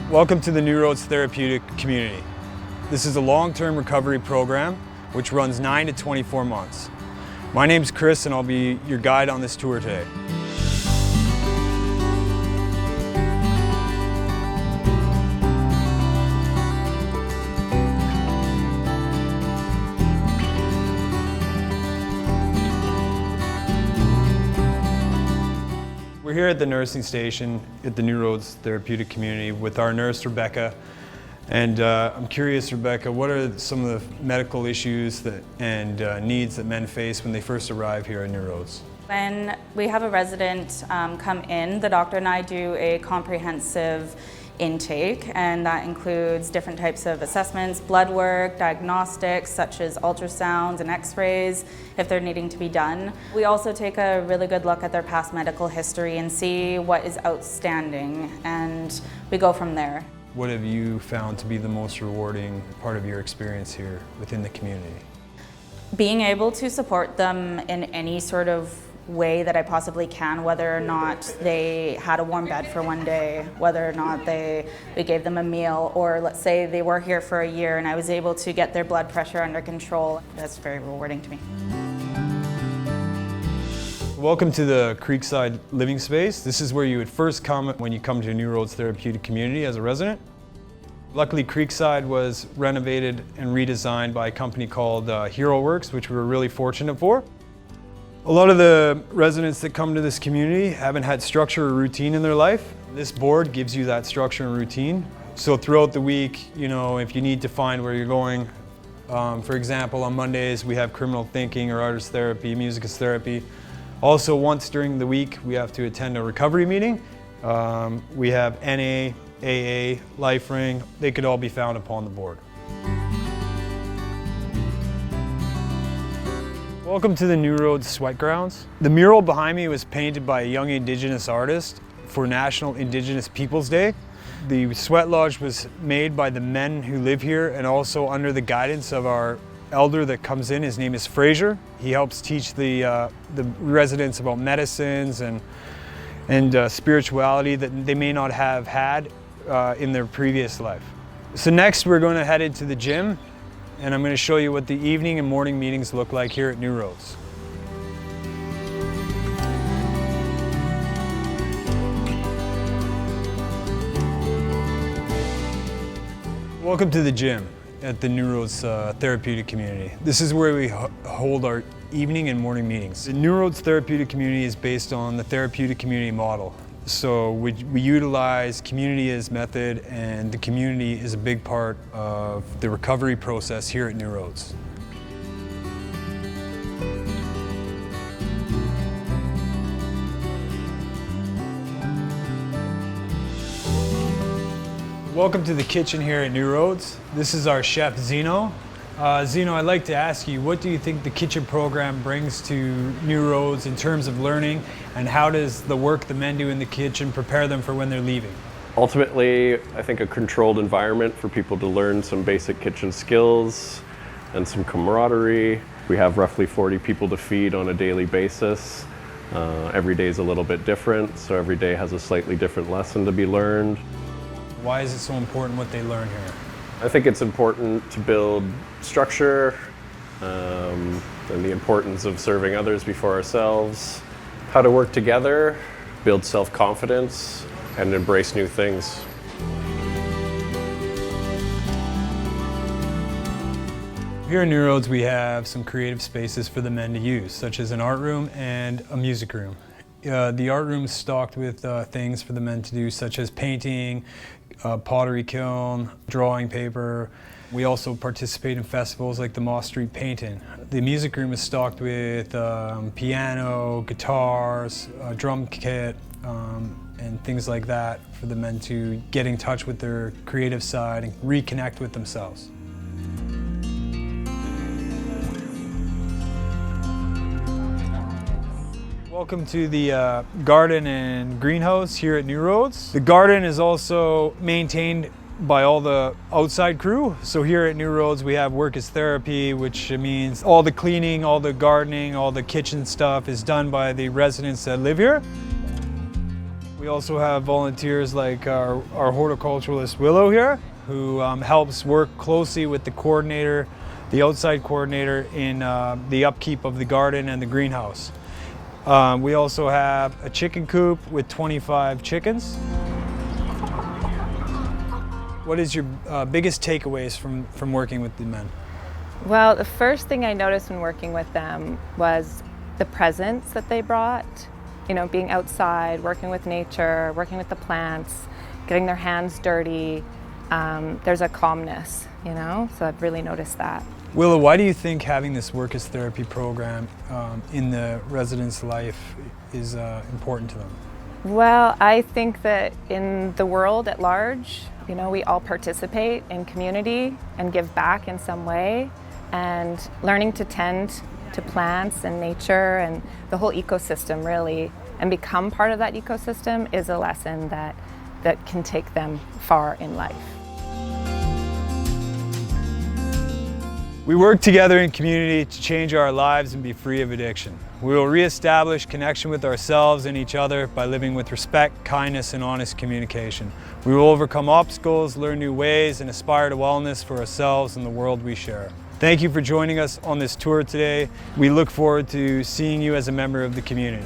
Welcome to the New Roads Therapeutic Community. This is a long-term recovery program which runs 9 to 24 months. My name's Chris and I'll be your guide on this tour today. We're here at the nursing station at the New Roads Therapeutic Community with our nurse, Rebecca. And I'm curious, Rebecca, what are some of the medical issues and needs that men face when they first arrive here at New Roads? When we have a resident come in, the doctor and I do a comprehensive intake, and that includes different types of assessments, blood work, diagnostics such as ultrasounds and x-rays if they're needing to be done. We also take a really good look at their past medical history and see what is outstanding, and we go from there. What have you found to be the most rewarding part of your experience here within the community? Being able to support them in any sort of way that I possibly can, whether or not they had a warm bed for one day, whether or not we gave them a meal, or let's say they were here for a year and I was able to get their blood pressure under control. That's very rewarding to me. Welcome to the Creekside living space. This is where you would first come when you come to New Roads Therapeutic Community as a resident. Luckily, Creekside was renovated and redesigned by a company called HeroWorks, which we were really fortunate for. A lot of the residents that come to this community haven't had structure or routine in their life. This board gives you that structure and routine. So throughout the week, if you need to find where you're going, for example, on Mondays we have criminal thinking or artist therapy, music is therapy. Also, once during the week, we have to attend a recovery meeting. We have NA, AA, Life Ring. They could all be found upon the board. Welcome to the New Roads Sweat Grounds. The mural behind me was painted by a young Indigenous artist for National Indigenous Peoples Day. The sweat lodge was made by the men who live here and also under the guidance of our elder that comes in. His name is Fraser. He helps teach the residents about medicines and spirituality that they may not have had in their previous life. So next we're going to head into the gym, and I'm going to show you what the evening and morning meetings look like here at New Roads. Welcome to the gym at the New Roads Therapeutic Community. This is where we hold our evening and morning meetings. The New Roads Therapeutic Community is based on the therapeutic community model. So we utilize community as method, and the community is a big part of the recovery process here at New Roads. Welcome to the kitchen here at New Roads. This is our chef, Zeno. Zeno, I'd like to ask you, what do you think the kitchen program brings to New Roads in terms of learning, and how does the work the men do in the kitchen prepare them for when they're leaving? Ultimately, I think a controlled environment for people to learn some basic kitchen skills and some camaraderie. We have roughly 40 people to feed on a daily basis. Every day is a little bit different, so every day has a slightly different lesson to be learned. Why is it so important what they learn here? I think it's important to build structure and the importance of serving others before ourselves, how to work together, build self-confidence, and embrace new things. Here in New Roads we have some creative spaces for the men to use, such as an art room and a music room. The art room is stocked with things for the men to do, such as painting, pottery kiln, drawing paper. We also participate in festivals like the Moss Street Painting. The music room is stocked with piano, guitars, a drum kit, and things like that for the men to get in touch with their creative side and reconnect with themselves. Welcome to the garden and greenhouse here at New Roads. The garden is also maintained by all the outside crew. So here at New Roads we have work as therapy, which means all the cleaning, all the gardening, all the kitchen stuff is done by the residents that live here. We also have volunteers like our horticulturalist Willow here, who helps work closely with the coordinator, the outside coordinator in the upkeep of the garden and the greenhouse. We also have a chicken coop with 25 chickens. What is your biggest takeaways from working with the men? Well, the first thing I noticed when working with them was the presence that they brought. You know, being outside, working with nature, working with the plants, getting their hands dirty. There's a calmness, you know, so I've really noticed that. Willow, why do you think having this work as therapy program in the residents' life is important to them? Well, I think that in the world at large, you know, we all participate in community and give back in some way, and learning to tend to plants and nature and the whole ecosystem really, and become part of that ecosystem is a lesson that can take them far in life. We work together in community to change our lives and be free of addiction. We will reestablish connection with ourselves and each other by living with respect, kindness, and honest communication. We will overcome obstacles, learn new ways, and aspire to wellness for ourselves and the world we share. Thank you for joining us on this tour today. We look forward to seeing you as a member of the community.